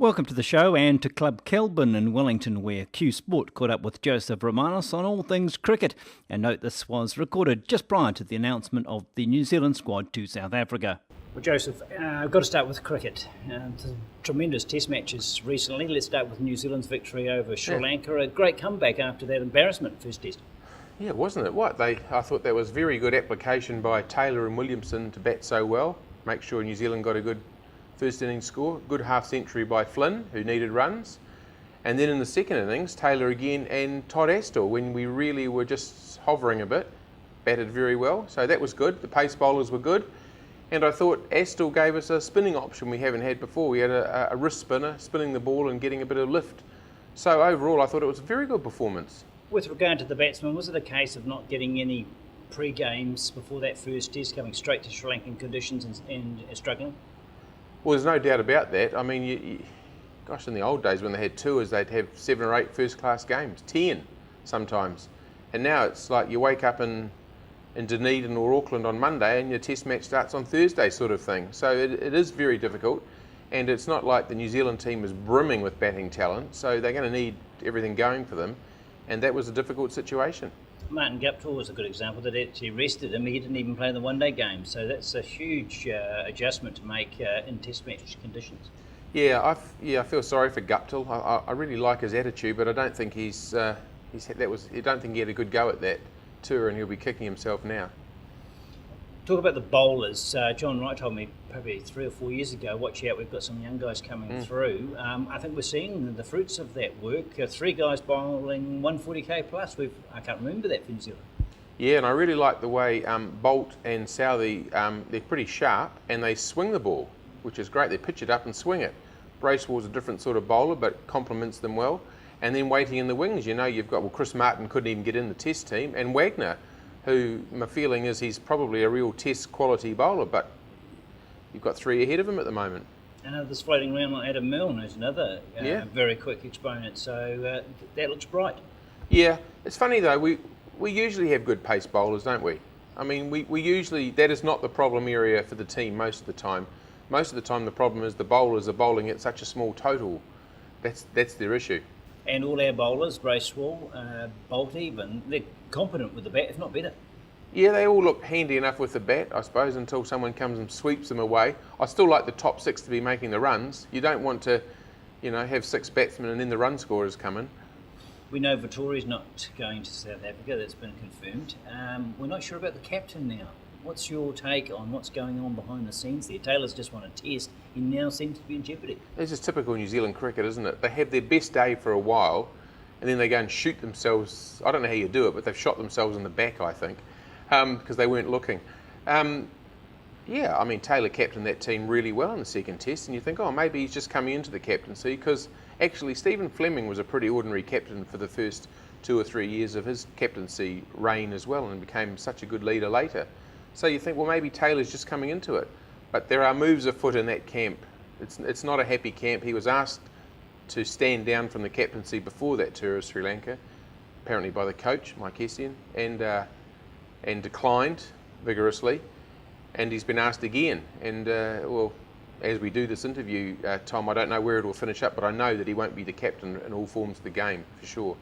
Welcome to the show and to Club Kelburn in Wellington, where Q Sport caught up with Joseph Romanos on all things cricket. And note this was recorded just prior to the announcement of the New Zealand squad to South Africa. Well, Joseph, I've got to start with cricket. Tremendous test matches recently. Let's start with New Zealand's victory over Sri Lanka. A great comeback after that embarrassment first test. Yeah, wasn't it? I thought that was very good application by Taylor and Williamson to bat so well. Make sure New Zealand got a good first innings score, good half century by Flynn, who needed runs. And then in the second innings, Taylor again and Todd Astle, when we really were just hovering a bit, batted very well. So that was good. The pace bowlers were good. And I thought Astle gave us a spinning option we haven't had before. We had a wrist spinner, spinning the ball and getting a bit of lift. So overall, I thought it was a very good performance. With regard to the batsmen, was it a case of not getting any pre-games before that first test, coming straight to Sri Lankan conditions and struggling? Well, there's no doubt about that. I mean, gosh, in the old days when they had tours, they'd have 7 or 8 first-class games, 10 sometimes. And now it's like you wake up in Dunedin or Auckland on Monday and your test match starts on Thursday sort of thing. So it is very difficult. And it's not like the New Zealand team is brimming with batting talent, so they're going to need everything going for them. And that was a difficult situation. Martin Guptill was a good example that actually rested him. He didn't even play the one-day game, so that's a huge adjustment to make in test match conditions. Yeah, I feel sorry for Guptill. I really like his attitude, but I don't think I don't think he had a good go at that tour, and he'll be kicking himself now. Talk about the bowlers. John Wright told me probably 3 or 4 years ago, watch out, we've got some young guys coming through. I think we're seeing the fruits of that work. 3 guys bowling 140k plus. I can't remember that for New Zealand. Yeah, and I really like the way Bolt and Southey, they're pretty sharp and they swing the ball, which is great. They pitch it up and swing it. Bracewell's a different sort of bowler, but complements them well. And then waiting in the wings, you've got, Chris Martin couldn't even get in the test team, and Wagner, who my feeling is he's probably a real test quality bowler, but you've got 3 ahead of him at the moment. And there's floating around like Adam Milne, who's another very quick exponent, so that looks bright. Yeah, it's funny though, we usually have good pace bowlers, don't we? I mean, we usually, that is not the problem area for the team most of the time. Most of the time the problem is the bowlers are bowling at such a small total. That's their issue. And all our bowlers, Bracewell, Bolt even, they're competent with the bat, if not better. Yeah, they all look handy enough with the bat, I suppose, until someone comes and sweeps them away. I still like the top 6 to be making the runs. You don't want to, have 6 batsmen and then the run scorers come in. We know Vittori's not going to South Africa, that's been confirmed. We're not sure about the captain now. What's your take on what's going on behind the scenes there? Taylor's just won a test. He now seems to be in jeopardy. This is typical New Zealand cricket, isn't it? They have their best day for a while, and then they go and shoot themselves. I don't know how you do it, but they've shot themselves in the back, I think, because they weren't looking. Taylor captained that team really well in the second test, and you think, maybe he's just coming into the captaincy, because actually Stephen Fleming was a pretty ordinary captain for the first 2 or 3 years of his captaincy reign as well, and became such a good leader later. So you think, well, maybe Taylor's just coming into it. But there are moves afoot in that camp. It's not a happy camp. He was asked to stand down from the captaincy before that tour of Sri Lanka, apparently by the coach, Mike Hessian, and declined vigorously. And he's been asked again. And, as we do this interview, Tom, I don't know where it will finish up, but I know that he won't be the captain in all forms of the game, for sure.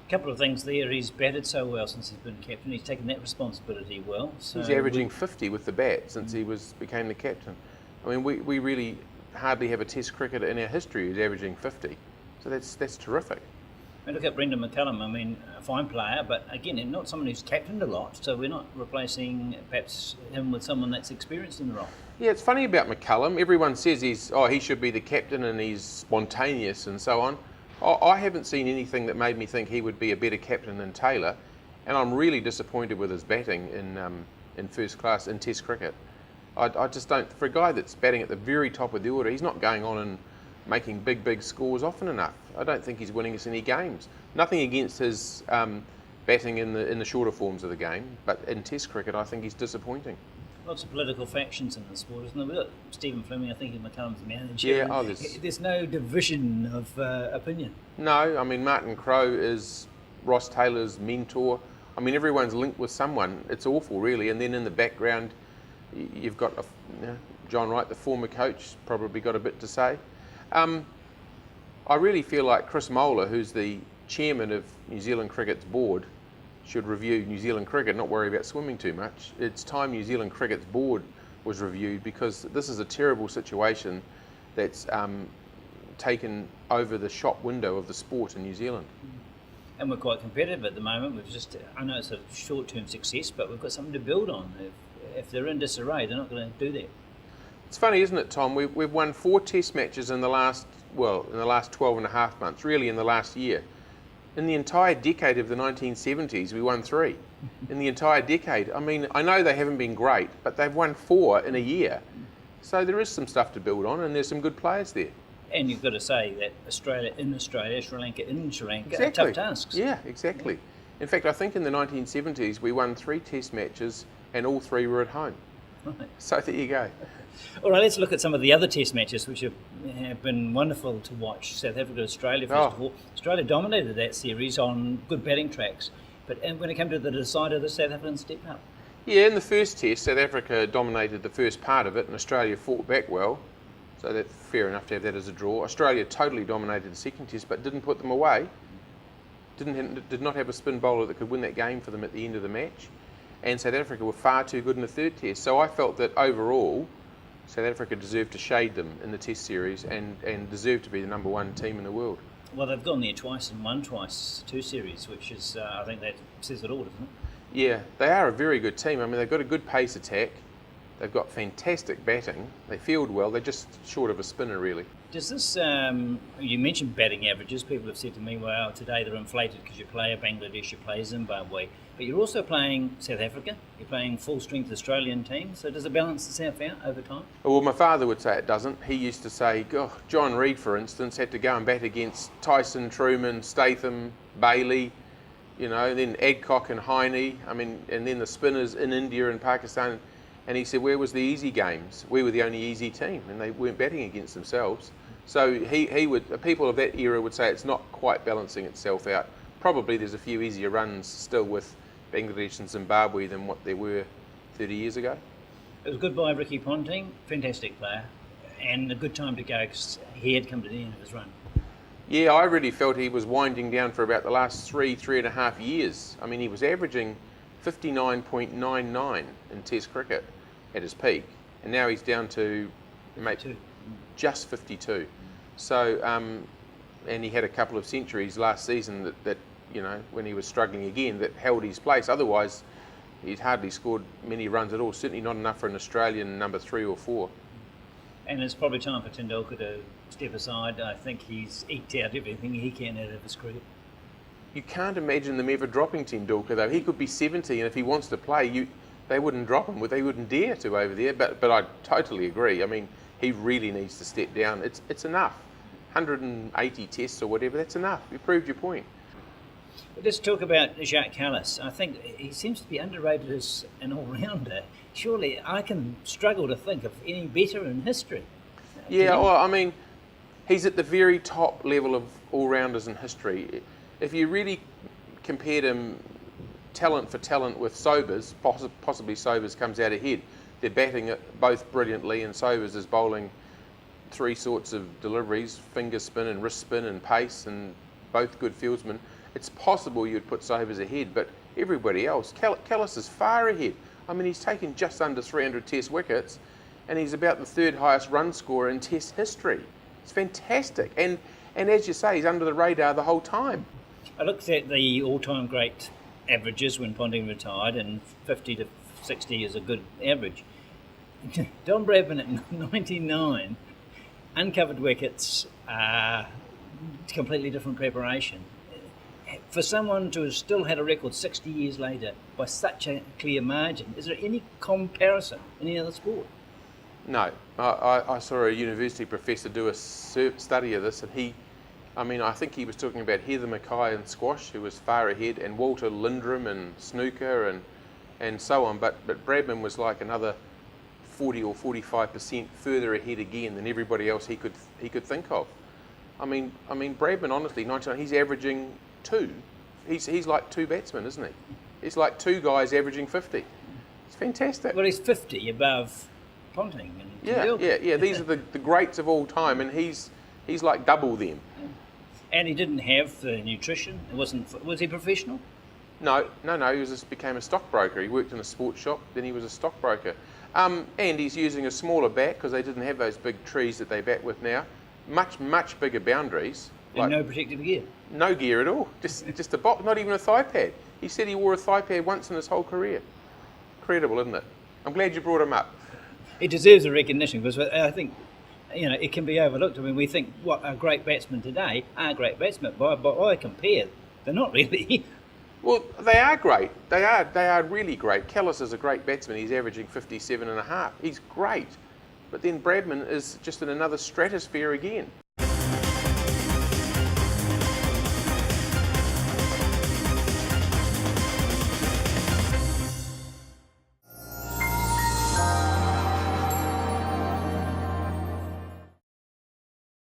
A couple of things there. He's batted so well since he's been captain. He's taken that responsibility well. So he's averaging 50 with the bat since he became the captain. I mean, we really hardly have a Test cricketer in our history who's averaging 50. So that's terrific. And look at Brendan McCullum. I mean, a fine player, but again, not someone who's captained a lot. So we're not replacing perhaps him with someone that's experienced in the role. Yeah, it's funny about McCullum. Everyone says he should be the captain and he's spontaneous and so on. I haven't seen anything that made me think he would be a better captain than Taylor, and I'm really disappointed with his batting in first class in Test cricket. I just don't. For a guy that's batting at the very top of the order, he's not going on and making big scores often enough. I don't think he's winning us any games. Nothing against his batting in the shorter forms of the game, but in Test cricket, I think he's disappointing. Lots of political factions in the sport, isn't there? We've got Stephen Fleming, I think, is McCullum's manager. Yeah, there's no division of opinion. No, I mean, Martin Crowe is Ross Taylor's mentor. I mean, everyone's linked with someone. It's awful, really. And then in the background, you've got John Wright, the former coach, probably got a bit to say. I really feel like Chris Moeller, who's the chairman of New Zealand Cricket's board, should review New Zealand cricket, not worry about swimming too much. It's time New Zealand Cricket's board was reviewed, because this is a terrible situation that's taken over the shop window of the sport in New Zealand. And we're quite competitive at the moment. I know it's a short-term success, but we've got something to build on. If they're in disarray, they're not going to do that. It's funny, isn't it, Tom? We've won 4 test matches in the last 12 and a half months, really in the last year. In the entire decade of the 1970s, we won 3. In the entire decade. I mean, I know they haven't been great, but they've won 4 in a year. So there is some stuff to build on, and there's some good players there. And you've got to say that Australia, Sri Lanka in Sri Lanka, exactly. are tough tasks. Yeah, exactly. Yeah. In fact, I think in the 1970s, we won 3 test matches, and all 3 were at home. Right. So there you go. All right, let's look at some of the other test matches, which have been wonderful to watch. South Africa, Australia, first of all. Australia dominated that series on good batting tracks, but when it came to the decider, the South Africans stepped up. Yeah, in the first test, South Africa dominated the first part of it, and Australia fought back well, so that's fair enough to have that as a draw. Australia totally dominated the second test, but didn't put them away. Did not have a spin bowler that could win that game for them at the end of the match, and South Africa were far too good in the third test. So I felt that overall, South Africa deserved to shade them in the Test series and deserved to be the number 1 team in the world. Well, they've gone there twice and won twice, 2 series, which is, I think that says it all, doesn't it? Yeah, they are a very good team. I mean, they've got a good pace attack. They've got fantastic batting. They field well. They're just short of a spinner, really. Does this, you mentioned batting averages. People have said to me, well, today they're inflated because you play Bangladesh, you play Zimbabwe, but you're also playing South Africa, you're playing full-strength Australian team, so does it balance itself out over time? Well, my father would say it doesn't. He used to say, John Reid, for instance, had to go and bat against Tyson, Truman, Statham, Bailey, then Adcock and Heine, and then the spinners in India and Pakistan. And he said, where was the easy games? We were the only easy team, and they weren't batting against themselves. So people of that era would say it's not quite balancing itself out. Probably there's a few easier runs still with Bangladesh and Zimbabwe than what there were 30 years ago. It was good by Ricky Ponting, fantastic player, and a good time to go because he had come to the end of his run. Yeah, I really felt he was winding down for about the last 3.5 years. I mean, he was averaging 59.99 in Test cricket at his peak, and now he's down to just 52. So, and he had a couple of centuries last season that when he was struggling again, that held his place. Otherwise, he'd hardly scored many runs at all. Certainly not enough for an Australian number 3 or 4. And it's probably time for Tendulkar to step aside. I think he's eked out everything he can out of his career. You can't imagine them ever dropping Tendulkar, though. He could be 70, and if he wants to play, they wouldn't drop him. They wouldn't dare to over there. But I totally agree. I mean, he really needs to step down. It's enough. 180 tests or whatever, that's enough. You proved your point. Let's talk about Jacques Kallis. I think he seems to be underrated as an all-rounder. Surely I can struggle to think of any better in history. Yeah, well, I mean, he's at the very top level of all-rounders in history. If you really compared him talent for talent with Sobers, possibly Sobers comes out ahead. They're batting it both brilliantly, and Sobers is bowling 3 sorts of deliveries, finger spin and wrist spin and pace, and both good fieldsmen. It's possible you'd put Sobers ahead, but everybody else, Kallis is far ahead. I mean, he's taken just under 300 Test wickets, and he's about the 3rd highest run scorer in Test history. It's fantastic, and as you say, he's under the radar the whole time. I looked at the all-time great averages when Ponting retired, and 50 to 60 is a good average. Don Bradman at 99, uncovered wickets, completely different preparation. For someone to have still had a record 60 years later by such a clear margin, is there any comparison in any other sport? No. I saw a university professor do a study of this, and I think he was talking about Heather Mackay in squash, who was far ahead, and Walter Lindrum in snooker and so on. But Bradman was like another 40 or 45% further ahead again than everybody else he could think of. I mean Bradman, honestly, 99, he's averaging 2. He's like 2 batsmen, isn't he? He's like 2 guys averaging 50. It's fantastic. Well, he's 50 above Ponting. And yeah. These are the greats of all time, and he's He's like double them. And he didn't have the nutrition. It wasn't. Was he professional? No. He became a stockbroker. He worked in a sports shop, then he was a stockbroker. And he's using a smaller bat because they didn't have those big trees that they bat with now. Much bigger boundaries. And no protective gear. No gear at all. Just a box, not even a thigh pad. He said he wore a thigh pad once in his whole career. Incredible, isn't it? I'm glad you brought him up. It deserves a recognition because I think, it can be overlooked. I mean, we think what a great batsmen today are great batsmen, but I compare, they're not really. Well, they are great. They are really great. Callis is a great batsman. He's averaging 57 and a half. He's great. But then Bradman is just in another stratosphere again.